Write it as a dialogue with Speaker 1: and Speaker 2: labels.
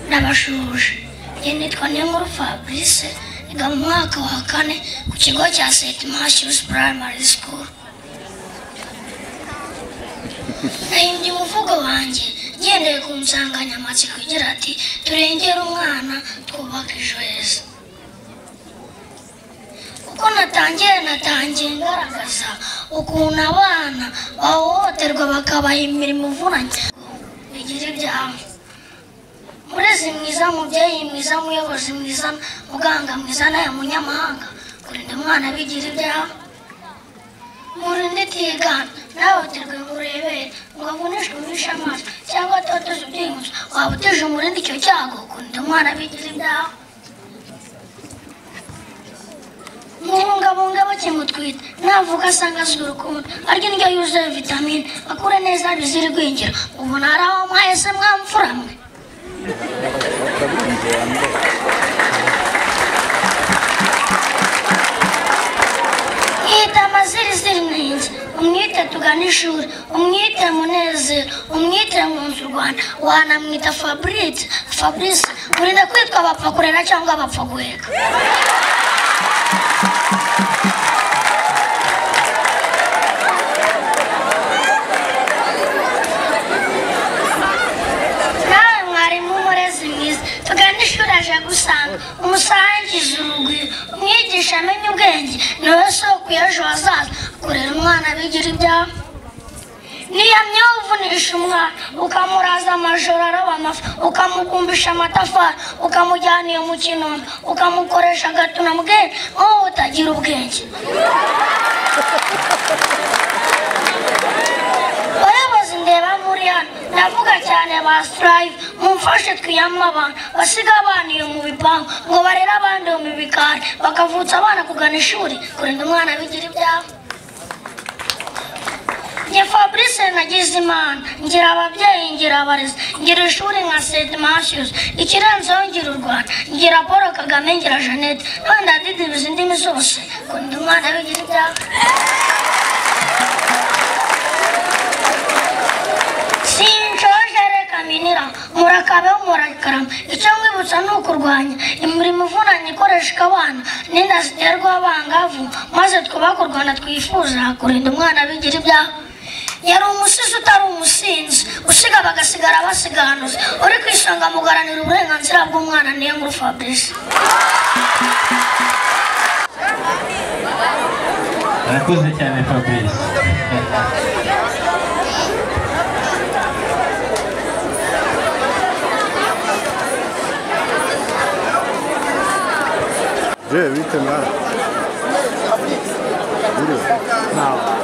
Speaker 1: n'abashuje njye nitwa Niyonkuru Fabrice niga mu mwaka wa 4 ku kigo cya St Matthews Primary School. Nahimbye umuvugo wanjye ngendeye ku nsanganyamatsiko igira ati turengere umwana twubaka ejo heza. Uko natangiye ngaragaza ukuntu abana bahohoterwa bakabaha imirimo ivunanye bigira ibyaha. Murezi mwiza, mubyeyi mwiza, muyobozi mwiza, muganga mwiza nawe munyamahanga kurinda umwana bigira ibyaha. Murinde tigana nahohoterwe murebere ngo avunishwe umisha amaso cyangwa atoteze ibyiyumvo waba uteje umurindi icyo cyago kurinda umwana bigira ibyaha. Mubungabunga bakimutwita navuga asanga azira urukundo arya indyo yuzuye vitamine akure neza bizira igwingira. Ubona hari aho mwahise mwamfura mwe. Yita amaziriziri mwenzi umwite tugana ishuri umwite munezero umwite nkunzi u Rwanda wanamwita Fabrice urinda kwitwa bapfa kurera cyangwa bapfa guheka. Aje gusanga umusangiza urugwiro umwigisha amenye ubwenge niwe soko y'ejo hazaza kurera umwana bigira ibyaha. Niyamye uvunisha umwana ukamuraza amajoro araba amafu ukamugumbisha amatafari ukamujyana iyo mu kinono ukamukoresha agatuna mbwene wowe utagira ubwenge. Bayobozi ndeba muri hano ndavuga cyane ba Strive mumfashe twiyama abantu basiga abana iyo mu bipangu ngo barera abandi mu bikari bakavutsa abana kugana ishuri kurinda umwana bigira ibyaha. Njye Fabrice nagize imana ngira ababyeyi ngira abarezi ngira ishuri nka St Matthews ikirenzeho ngira u Rwanda ngira Paul Kagame ngira Jeannette none ndadidibiza indimi zose kurinda umwana bigira ibyaha. Murakabeho murakarama icyo mwibutsa ni ukurwanya imirimo ivunanye ikoresha abana n'inda ziterwa abangavu maze twubake u Rwanda twifuza kurinda umwana bigira ibyaha. Yari umusizi utari umusinzi usiga bagasigara basiganuza uri ku isonga mugaranira uburenganzira bw'umwana Niyonkuru Fabrice.
Speaker 2: Arakoze cyane Fabrice.
Speaker 3: Je, vite là. Não.